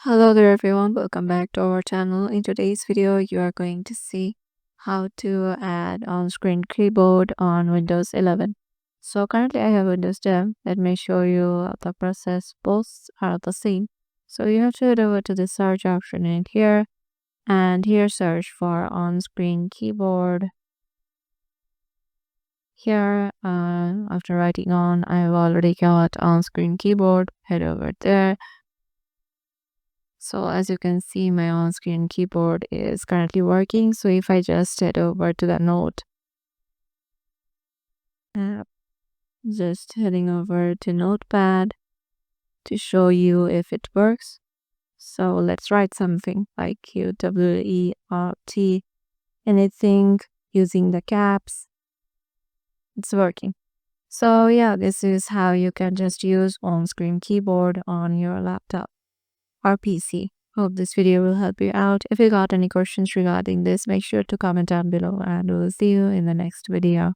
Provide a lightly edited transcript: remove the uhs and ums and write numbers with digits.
Hello there everyone, welcome back to our channel. In today's video, you are going to see how to add on-screen keyboard on Windows 11. So currently I have Windows 10. Let me show you the process. Both are the same. So you have to head over to the search option in here and here search for on-screen keyboard. Here, after writing on, I've already got on-screen keyboard. Head over there. So as you can see, my on-screen keyboard is currently working. So if I just head over to the Note app, just heading over to Notepad to show you if it works. So let's write something like QWERT, anything using the caps. It's working. So yeah, this is how you can just use on-screen keyboard on your laptop or PC. Hope this video will help you out. If you got any questions regarding this, make sure to comment down below and we'll see you in the next video.